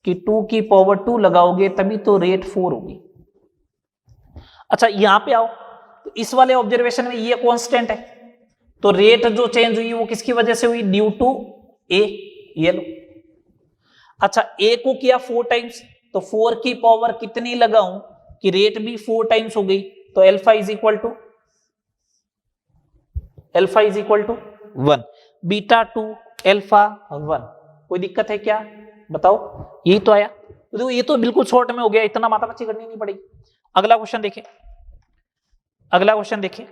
कि 2 की पावर 2 लगाओगे तभी तो रेट 4 होगी। अच्छा, यहां पे आओ, तो इस वाले ऑब्जर्वेशन में ये कांस्टेंट है, तो रेट जो चेंज हुई वो किसकी वजह से हुई, ड्यू टू ए। ये लो, अच्छा ए को किया 4 टाइम्स, तो 4 की पावर कितनी लगाऊं कि रेट भी 4 टाइम्स हो गई, तो alpha is equal to 1, beta 2 alpha 1। कोई दिक्कत है क्या, बताओ, यही तो आया। तो ये तो बिल्कुल शॉर्ट में हो गया, इतना माथापच्ची करनी नहीं पड़ेगी। अगला क्वेश्चन देखिए, अगला क्वेश्चन देखिए,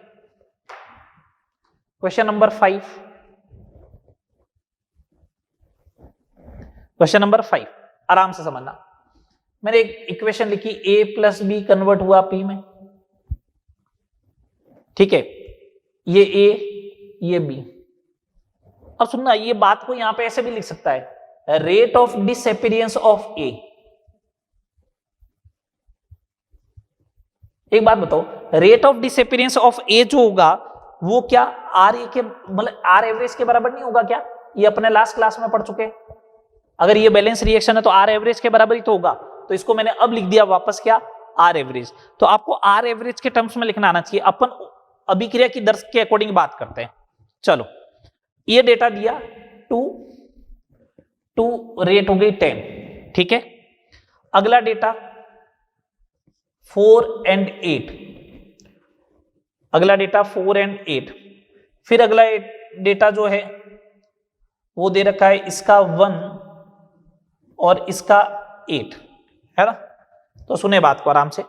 क्वेश्चन नंबर 5। क्वेश्चन नंबर 5 आराम से समझना। मैंने एक इक्वेशन लिखी, a प्लस बी कन्वर्ट हुआ p में, ठीक है, ये a ये b। अब सुनना, ये बात को यहां पे ऐसे भी लिख सकता है, rate of disappearance of a। एक बात बताओ, rate of disappearance of a जो होगा वो क्या आर ए के मतलब आर एवरेज के बराबर नहीं होगा क्या, ये अपने लास्ट क्लास में पढ़ चुके। अगर ये बैलेंस रिएक्शन है तो आर एवरेज के बराबर ही तो होगा, तो इसको मैंने अब लिख दिया वापस क्या, आर एवरेज। तो आपको आर एवरेज के टर्म्स में लिखना आना चाहिए। अपन अभिक्रिया की दर के अकॉर्डिंग बात करते हैं। चलो, ये डेटा दिया 2 रेट हो गई 10, ठीक है। अगला डेटा 4 and 8, अगला डेटा 4 and 8। फिर अगला डेटा जो है वो दे रखा है इसका 1 और इसका 8, है ना। तो सुने बात को आराम से,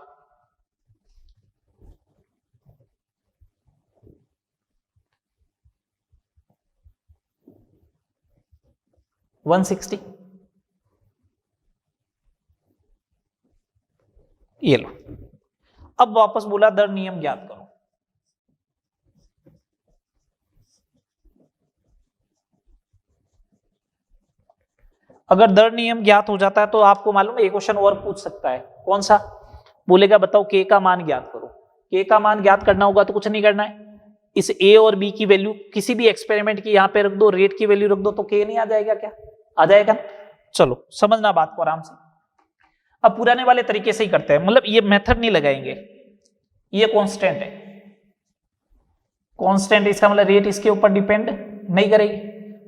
ये लो। अब वापस बोला दर नियम ज्ञात करो। अगर दर नियम ज्ञात हो जाता है तो आपको मालूम है एक क्वेश्चन और पूछ सकता है। कौन सा, बोलेगा बताओ के का मान ज्ञात करो। के का मान ज्ञात करना होगा तो कुछ नहीं करना है, इस ए और बी की वैल्यू किसी भी एक्सपेरिमेंट की यहां पे रख दो, रेट की वैल्यू रख दो, तो के नहीं आ जाएगा क्या? आ जाएगा। चलो समझना बात को आराम से। अब पुराने वाले तरीके से ही करते हैं, मतलब ये मेथड नहीं लगाएंगे, ये कांस्टेंट है, कांस्टेंट इसका मतलब रेट इसके ऊपर डिपेंड नहीं करेगी।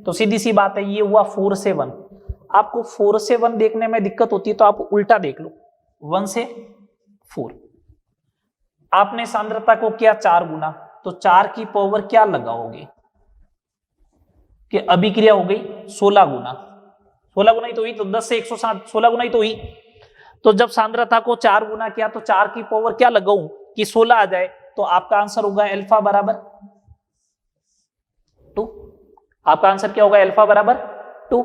तो सीधी सी बात है, ये हुआ 4 से 1। आपको 4 से 1 देखने में दिक्कत होती है तो आप उल्टा देख लो, 1 से 4। आपने सांद्रता को किया 4 गुना, तो 4 की पावर क्या लगाओगे कि अभिक्रिया हो गई 16 गुना। 16 गुना ही तो हुई, तो 10 से 160, 16 गुना ही तो हुई। तो जब सांद्रता को 4 गुना किया तो 4 की पावर क्या लगाऊं कि 16 आ जाए, तो आपका आंसर होगा अल्फा बराबर 2। आपका आंसर क्या होगा? अल्फा बराबर 2।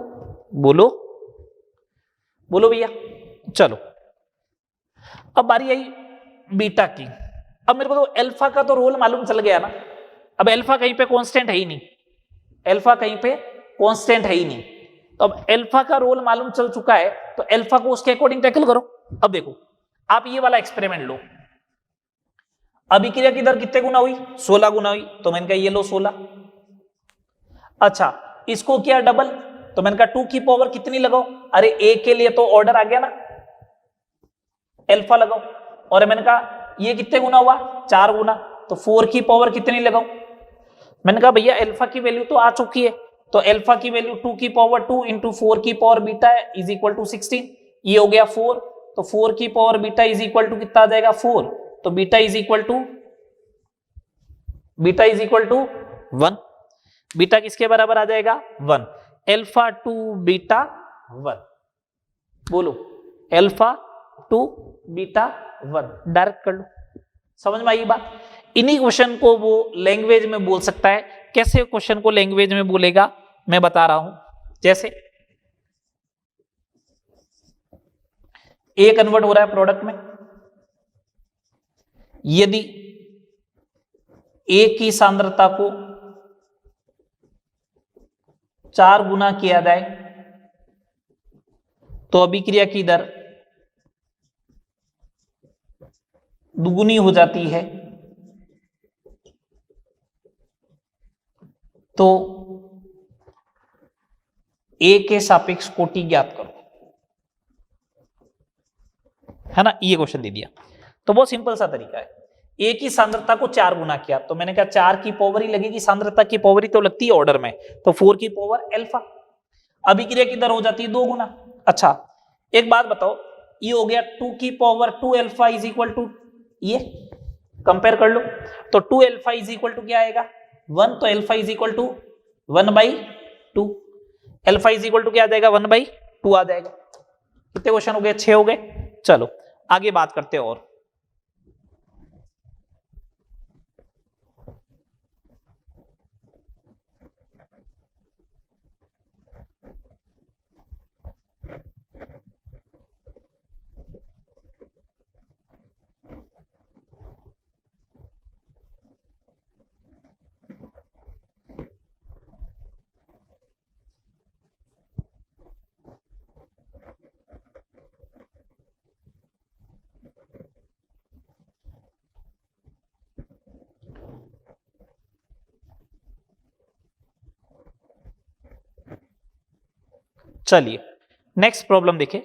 बोलो बोलो भैया। चलो अब बारी आई बीटा की। अब मेरे को तो अल्फा का तो रोल मालूम चल गया ना। अब अल्फा कहीं पे कांस्टेंट है ही नहीं, अल्फा कहीं पे कांस्टेंट है ही नहीं, तो अब अल्फा का रोल मालूम चल चुका है, तो अल्फा को उसके अकॉर्डिंग टैकल करो। अब देखो, आप ये वाला एक्सपेरिमेंट लो, अभिक्रिया की दर कितने गुना हुई? 16 गुना हुई, तो मैंने कहा ये लो 16। अच्छा, इसको किया डबल, तो मैंने कहा 2 की पावर कितनी लगाओ? अरे ए के लिए तो ऑर्डर आ गया ना, अल्फा लगाओ। और मैंने कहा ये कितने गुना हुआ? 4 गुना, तो 4 की पावर कितनी लगाओ? मैंने कहा भैया अल्फा की वैल्यू तो आ चुकी है, तो अल्फा की वैल्यू 2 की पावर 2 इंटू 4 की power beta is equal to 16। ये हो गया 4, तो 4 की power beta is equal to कितना आ जाएगा? 4। तो beta is equal to 1। Beta किसके बराबर आ जाएगा? 1। Alpha two beta 1। बोलो, अल्फा टू बीटा 1 डायरेक्ट कर लो। समझ में आई बात? इन्हीं क्वेश्चन को वो लैंग्वेज में बोल सकता है। कैसे क्वेश्चन को लैंग्वेज में बोलेगा मैं बता रहा हूं। जैसे ए कन्वर्ट हो रहा है प्रोडक्ट में, यदि ए की सांद्रता को 4 गुना किया जाए तो अभिक्रिया की दर दुगुनी हो जाती है। तो ए के सापेक्ष कोटि ज्ञात करो, है ना? ये क्वेश्चन दे दिया, तो बहुत सिंपल सा तरीका है। ए की सांद्रता को 4 गुना किया, तो मैंने कहा 4 की पावर ही लगेगी, सांद्रता की पावर ही तो लगती है ऑर्डर में, तो 4 की पावर अल्फा। अभिक्रिया की दर हो जाती है 2 गुना। अच्छा एक बात बताओ, ये हो गया 2 की power 2 alpha is equal to, ये कंपेयर कर लो, तो 2 अल्फा इज इक्वल टू क्या आएगा? 1। तो alpha is equal to 1/2। Alpha is equal to क्या आ जाएगा? 1/2 आ जाएगा। कितने क्वेश्चन हो गए? 6 हो गए। चलो आगे बात करते हैं और। चलिए नेक्स्ट प्रॉब्लम देखें।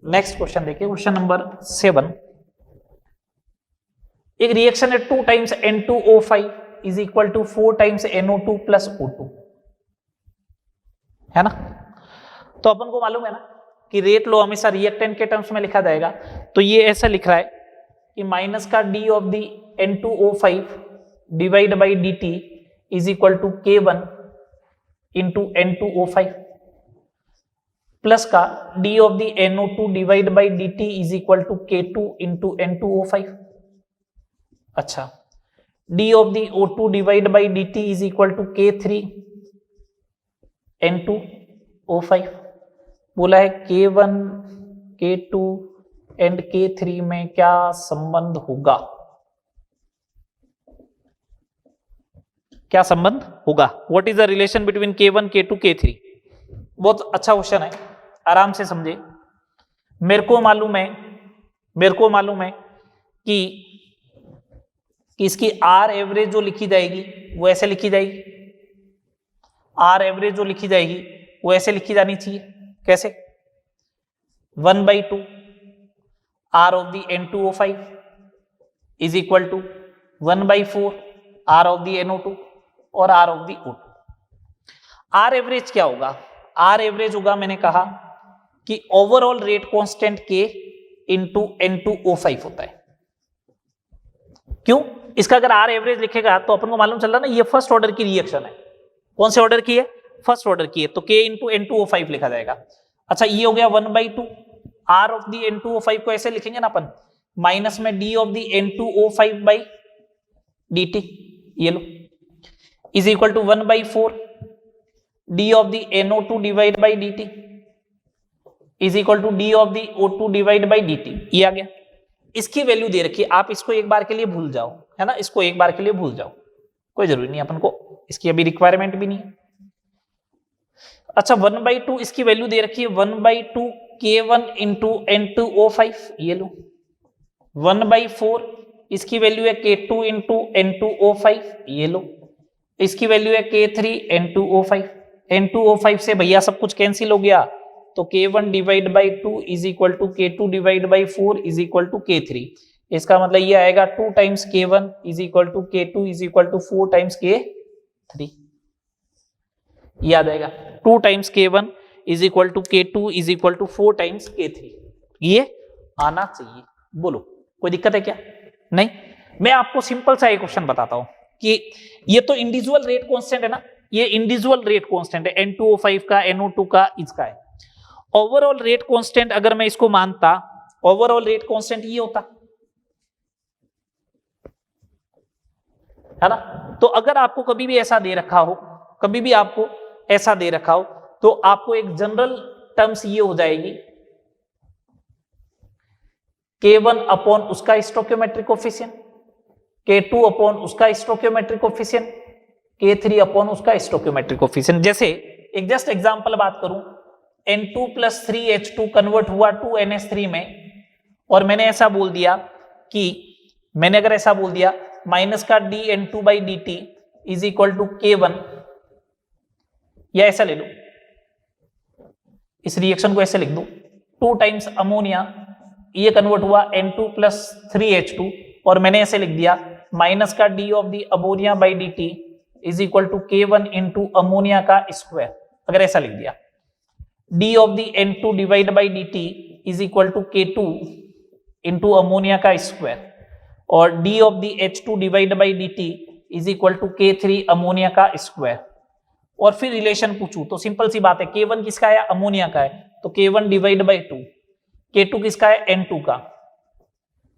नेक्स्ट क्वेश्चन देखिए, क्वेश्चन नंबर 7। एक रिएक्शन है 2 times N2O5 is equal to 4 times NO2 plus O2, है ना? तो अपन को मालूम है ना कि रेट लो हमेशा रिएक्टेंट के टर्म्स में लिखा जाएगा। तो ये ऐसा लिख रहा है कि माइनस का D of the N2O5 divide by dt is equal to K1 into N2O5 plus का D of the NO2 divide by dt is equal to K2 into N2O5। अच्छा, D of the O2 divide by dt is equal to K3 N2O5। बोला है K1 K2 and K3 में क्या संबंध होगा? क्या संबंध होगा? What is the relation between K1 K2 K3? बहुत अच्छा क्वेश्चन है, आराम से समझे। मेरे को मालूम है मेरे को मालूम है कि इसकी आर एवरेज जो लिखी जाएगी वो ऐसे लिखी जाएगी, आर एवरेज जो लिखी जाएगी वो ऐसे लिखी जानी चाहिए। कैसे? 1/2 R of the N2O5 is equal to 1/4 R of the NO2 और R of the O2। R average क्या होगा? आर एवरेज होगा, मैंने कहा कि overall rate constant K into N2O5 होता है। क्यों? इसका अगर आर एवरेज लिखेगा तो अपन को मालूम चल रहा ना ये फर्स्ट ऑर्डर की रिएक्शन है। कौन से ऑर्डर की है? फर्स्ट ऑर्डर की है, तो K इंटू N2O5 लिखा जाएगा। अच्छा, ये हो गया 1/2 आर ऑफ दी N2O5 को ऐसे लिखेंगे ना अपन, माइनस में D of the N2O5 by dt, ये लो, is equal to 1/4 D of the NO2 divide by dt is equal to D of the O2 divide by dt। ये आ गया। इसकी वैल्यू दे रखी है, आप इसको एक बार के लिए भूल जाओ, है ना, इसको एक बार के लिए भूल जाओ, कोई जरूरी नहीं, अपन को इसकी अभी रिक्वायरमेंट भी नहीं है। अच्छा, 1/2 इसकी वैल्यू दे रखी है 1/2 K1 इंटू N2O5, ये लो। 1/4 इसकी वैल्यू है K2 इंटू N2O5, ये लो। इसकी वैल्यू है K3 N2O5। N2O5 से भैया सब कुछ कैंसिल हो गया, तो K1 divide by 2 is equal to K2 divide by 4 is equal to K3। इसका मतलब ये आएगा 2 times K1 is equal to K2 is equal to 4 times K3। याद आएगा, 2 times K1 is equal to K2 is equal to 4 times K3। ये आना चाहिए। बोलो, कोई दिक्कत है क्या? नहीं। मैं आपको सिंपल सा एक क्वेश्चन बताता हूं कि ये तो इंडिविजुअल रेट कांस्टेंट है ना, ये इंडिविजुअल रेट कांस्टेंट है N2O5 का, NO2 का, इसका है। ओवरऑल रेट कांस्टेंट अगर मैं इसको मानता, ओवरऑल रेट कांस्टेंट ये होता है ना। तो अगर आपको कभी भी ऐसा दे रखा हो, कभी भी आपको ऐसा दे रखा हो, तो आपको एक जनरल टर्म्स ये हो जाएगी K1 अपॉन उसका स्टोइकियोमेट्रिक कोफिशिएंट, K2 अपॉन उसका स्टोइकियोमेट्रिक कोफिशिएंट, K3 अपॉन उसका स्टोइकियोमेट्रिक कोफिशिएंट। जैसे एक जस्ट एग्जांपल बात करूं, N2 प्लस 3H2 कन्वर्ट हुआ 2NH3 में, और मैंने ऐसा बोल दिया कि मैंने अगर ऐसा बोल दिया माइनस का dN2 by dt is equal to K1, या ऐसा ले लो, इस रिएक्शन को ऐसे लिख दो, 2 टाइम्स अमोनिया, ये कन्वर्ट हुआ N2 प्लस 3H2, और मैंने ऐसे लिख दिया माइनस का d of the ammonia by dt is equal to K1 into ammonia का स्क्वायर। अगर ऐसा लिख दिया d of the N2 divide by dt is equal to K2 into ammonia का स्क्वायर, और d of the H2 divide by dt is equal to K3 ammonia का square. और फिर रिलेशन पूछूं तो सिंपल सी बात है, K1 किसका है? अमोनिया का है, तो K1 डिवाइड बाई 2, K2 किसका है? N2 का,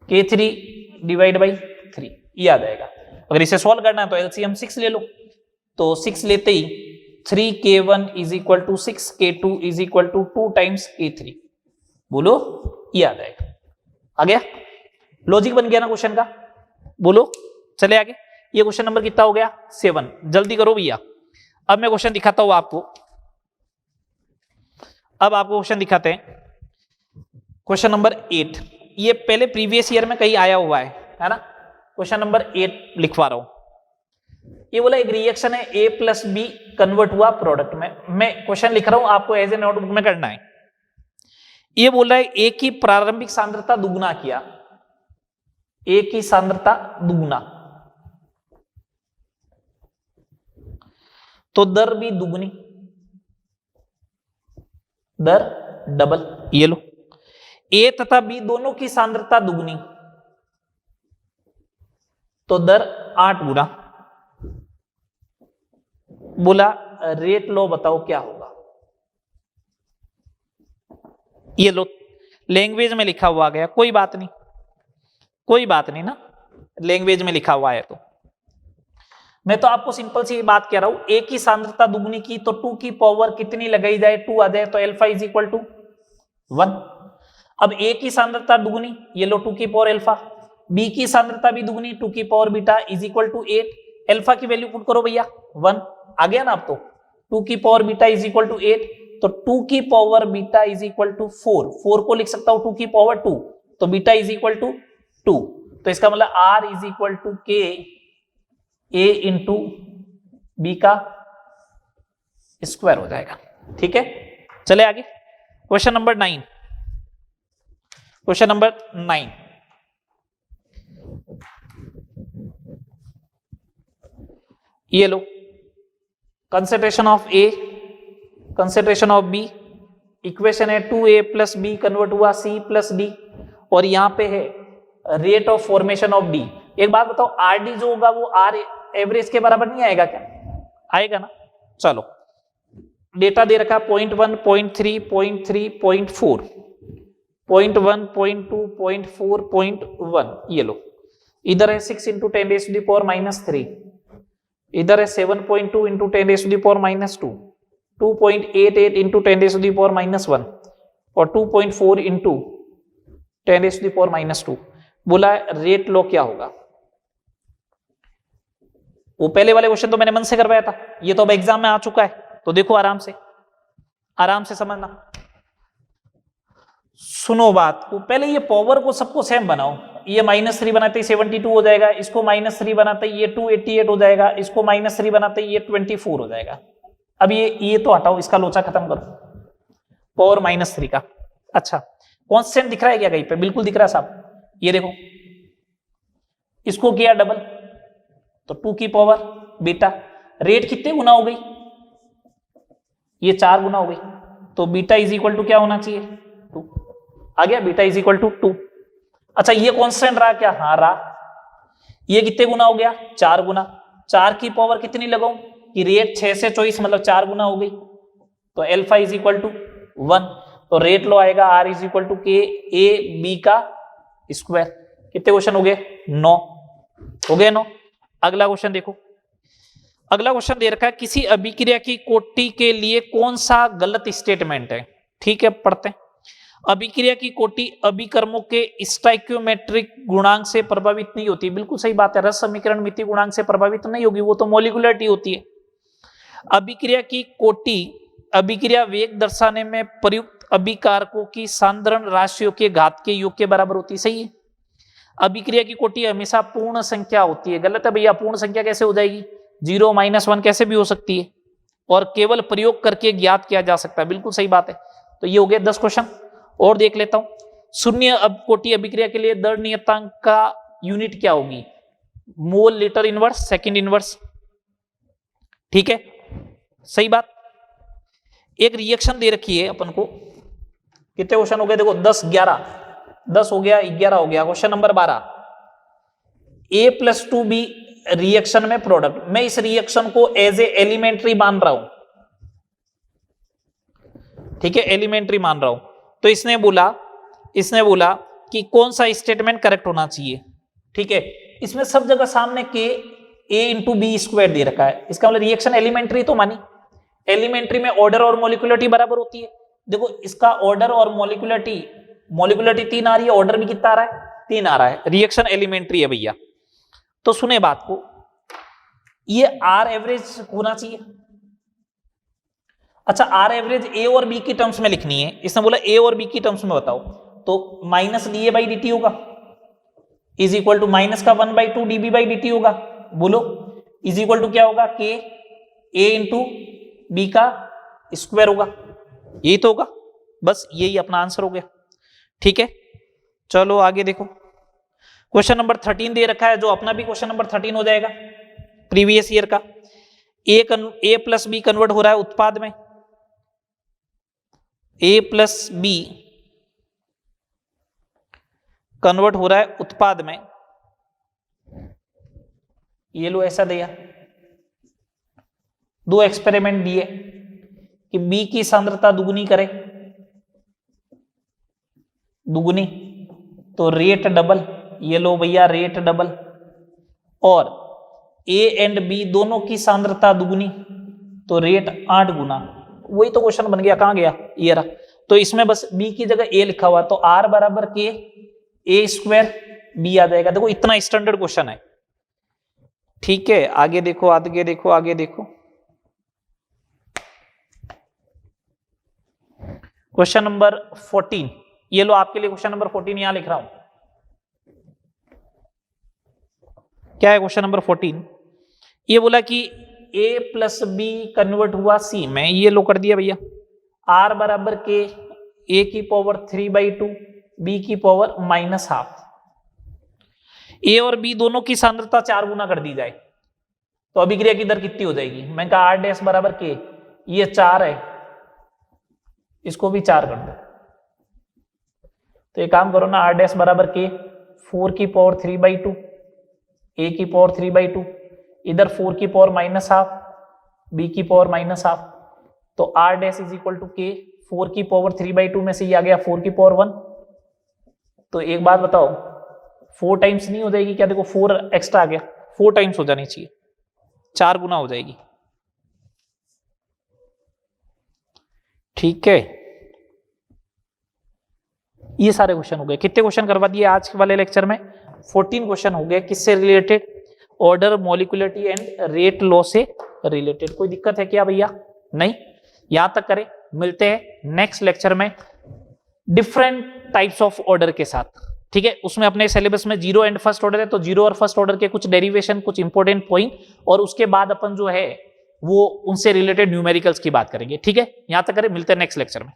K3 डिवाइड बाई 3, ये आ जाएगा। अगर इसे सॉल्व करना है तो एलसीएम 6 ले लो, तो 6 लेते ही 3K1 is equal to 6, K2 is equal to 2 times K3। बोलो, ये आ जाएगा। आ गया? लॉजिक बन गया ना क्वेश्चन का? बोलो, चले आगे। ये क्वेश्चन नंबर कितना हो गया? 7। जल्दी करो भैया। अब मैं क्वेश्चन दिखाता हूं आपको, अब आपको क्वेश्चन दिखाते हैं। क्वेश्चन नंबर 8, ये पहले प्रीवियस ईयर में कहीं आया हुआ है ना। क्वेश्चन नंबर 8 लिखवा रहा हूं। ये बोला एक रिएक्शन है A प्लस बी कन्वर्ट हुआ प्रोडक्ट में। मैं क्वेश्चन लिख रहा हूं, आपको एज ए नोटबुक में करना है। ये बोल रहा है A की प्रारंभिक सांद्रता दुगुना किया, A की सांद्रता दुगुना, तो दर भी दुगुनी, दर डबल। ये लो, A तथा B दोनों की सांद्रता दुगुनी, तो दर 8 गुना। बोला रेट लो, बताओ क्या होगा। ये लो, लैंग्वेज में लिखा हुआ आ गया, कोई बात नहीं, कोई बात नहीं ना, लैंग्वेज में लिखा हुआ है तो मैं तो आपको सिंपल सी बात कह रहा हूं। A की सांद्रता दुगनी की, तो 2 की पावर कितनी लगाई जाए? 2 आ जाए, तो अल्फा इज इक्वल टू 1। अब A की सांद्रता दुगनी, ये लो 2 की पावर अल्फा, B की सांद्रता भी दुगनी 2 की power beta is equal to 8। Alpha की वैल्यू पुट करो भैया, 1 आ गया ना। अब तो 2 की power beta is equal to 8, तो 2 की power beta is equal to 4 को लिख सकता हूं 2 की पावर 2, तो बीटा इज इक्वल टू 2, तो इसका मतलब R इज इक्वल टू के ए इंटू बी का स्क्वायर हो जाएगा। ठीक है, चले आगे। क्वेश्चन नंबर 9, क्वेश्चन नंबर 9, ये लो, concentration of A, concentration of B, equation है 2a प्लस बी कन्वर्ट हुआ c प्लस डी, और यहां पे है rate of formation of D. एक बात बताओ, आर डी जो होगा वो आर एवरेज के बराबर नहीं आएगा क्या? आएगा ना। चलो, डेटा दे रखा 0.1, 0.3, 0.3, 0.4, 0.1, 0.2, 0.4, 0.1, ये लो। इधर है 6 इंटू 10⁻⁻3, इधर है 7.2 इंटू 10⁻⁻2, 2.88 इंटू 10⁻⁻1 और 2.4 इंटू 10⁻⁻2। बोला रेट लो क्या होगा। वो पहले वाले क्वेश्चन तो मैंने मन से करवाया था, ये तो अब एग्जाम में आ चुका है, तो देखो आराम से समझना। सुनो बात को, पहले ये पावर को सबको सेम बनाओ। ये -3 बनाते ही 72 हो जाएगा, इसको -3 बनाते ही ये 288 हो जाएगा, इसको -3 बनाते ही ये 24 हो जाएगा। अब ये तो हटाओ, इसका लोचा खत्म करो, पावर -3 का। अच्छा, कांस्टेंट दिख रहा है क्या कहीं पे? बिल्कुल दिख रहा है साहब। ये देखो, इसको किया डबल तो 2 की पावर बीटा, रेट कितने गुना हो गई? ये 4 गुना हो गई, तो बीटा इज इक्वल टू क्या होना चाहिए? 2 आ गया, बीटा इज इक्वल टू 2। अच्छा, ये कांस्टेंट रहा क्या? हाँ रहा। ये कितने गुना हो गया? 4 गुना। 4 की पावर कितनी लगाऊं कि रेट 6 से 24 मतलब 4 गुना हो गई, तो अल्फा इज इक्वल टू 1, तो रेट लो आएगा आर इज इक्वल टू के ए बी का स्क्वायर। कितने क्वेश्चन हो गए? 9 हो गए। 9। अगला क्वेश्चन देखो, अगला क्वेश्चन दे रखा है किसी अभिक्रिया की कोटि के लिए कौन सा गलत स्टेटमेंट है। ठीक है, पढ़ते हैं। अभिक्रिया की कोटि अभिकर्मों के स्टोइकियोमेट्रिक गुणांक से प्रभावित नहीं होती। बिल्कुल सही बात है, रस समीकरण मिति गुणांक से प्रभावित नहीं होगी, वो तो मॉलिक्यूलरिटी होती है। अभिक्रिया की कोटि अभिक्रिया वेग दर्शाने में प्रयुक्त अभिकारकों की साधारण राशियों के घात के योग के बराबर होती है। सही है। अभिक्रिया की कोटि हमेशा पूर्ण संख्या होती है। गलत है भैया, पूर्ण संख्या कैसे हो जाएगी? 0, -1 कैसे भी हो सकती है, और केवल प्रयोग करके ज्ञात किया जा सकता है। बिल्कुल सही बात है। तो ये हो गया 10 क्वेश्चन। और देख लेता हूं, शून्य कोटि अभिक्रिया के लिए दर नियतांक का यूनिट क्या होगी? Mole litre inverse second inverse. ठीक है, सही बात। एक रिएक्शन दे रखी है अपन को, कितने क्वेश्चन हो गए देखो? 10, 11, 10 हो गया, 11 हो गया। Question number 12, A + 2B reaction में प्रोडक्ट। मैं इस रिएक्शन को एज ए एलिमेंट्री मान रहा हूं। ठीक है, एलिमेंट्री मान रहा हूं। तो इसने बोला कि कौन सा स्टेटमेंट करेक्ट होना चाहिए। ठीक है, इसमें सब जगह सामने के A × B² दे रखा है, इसका मतलब रिएक्शन एलिमेंट्री तो मानी। एलिमेंट्री में ऑर्डर और मॉलिक्यूलरिटी बराबर होती है। देखो, इसका ऑर्डर और मॉलिक्यूलरिटी 3 आ रही है, ऑर्डर भी कितना आ रहा है? 3 आ रहा है। रिएक्शन एलिमेंट्री है भैया। तो सुने बात को, ये आर एवरेज होना चाहिए। अच्छा, आर एवरेज ए और बी की टर्म्स में लिखनी है। इसने बोला ए और बी की टर्म्स में बताओ, तो -dA/dt होगा इज इक्वल टू -1/2 dB/dt होगा। बोलो, इज इक्वल टू क्या होगा? के ए इंटू बी का स्क्वायर होगा। यही तो होगा, बस यही अपना आंसर हो गया। ठीक है, चलो आगे देखो। क्वेश्चन नंबर 13 दे रखा है, जो अपना भी क्वेश्चन नंबर 13 हो जाएगा प्रीवियस ईयर का। A + B कन्वर्ट हो रहा है उत्पाद में। A + B कन्वर्ट हो रहा है उत्पाद में। ये लो, ऐसा दिया, 2 एक्सपेरिमेंट दिए कि B की सांद्रता दुगुनी करे, दुगुनी तो रेट डबल। ये लो भैया, रेट डबल। और A एंड B दोनों की सांद्रता दुगुनी तो रेट 8 गुना। वही तो क्वेश्चन बन गया। कहां गया? ये रहा। तो इसमें बस B की जगह A लिखा हुआ, तो R बराबर के A² B आ जाएगा। देखो, इतना स्टैंडर्ड क्वेश्चन है। ठीक है, आगे देखो, आगे देखो, आगे देखो। क्वेश्चन नंबर 14, ये लो आपके लिए क्वेश्चन नंबर 14 यहां लिख रहा हूं। क्या है क्वेश्चन नंबर 14? ये बोला कि a प्लस बी कन्वर्ट हुआ c में, ये लो कर दिया भैया, r बराबर के a की पावर 3/2 b की पावर -12। a और b दोनों की सांद्रता 4 गुना कर दी जाए तो अभिक्रिया की दर कितनी हो जाएगी? मैं कहा आर डैश बराबर के, ये 4 है, इसको भी 4 कर दो। तो एक काम करो ना, आर डैश बराबर के 4 की पावर 3/2 a की पावर 3/2, इधर 4 की पावर -12 b की पावर -12, तो R dash is equal to K 4 की पावर 3/2 में से ये आ गया 4 की पावर 1। तो एक बात बताओ, 4 टाइम्स नहीं हो जाएगी क्या? देखो 4 एक्स्ट्रा आ गया, 4 टाइम्स हो जानी चाहिए, 4 गुना हो जाएगी। ठीक है, ये सारे क्वेश्चन हो गए। कितने क्वेश्चन करवा दिए आज वाले लेक्चर में? 14 क्वेश्चन हो गए। किससे related? Order, molecularity and rate law से रिलेटेड। कोई दिक्कत है क्या भैया? नहीं, यहां तक करें। मिलते हैं नेक्स्ट लेक्चर में डिफरेंट टाइप्स ऑफ ऑर्डर के साथ। ठीक है, उसमें अपने सिलेबस में जीरो एंड फर्स्ट ऑर्डर है, तो जीरो और फर्स्ट ऑर्डर के कुछ डेरिवेशन, कुछ इंपॉर्टेंट पॉइंट, और उसके बाद अपन जो है वो उनसे रिलेटेड न्यूमेरिकल्स की बात करेंगे। ठीक है, यहां तक करें। मिलते हैं नेक्स्ट लेक्चर में।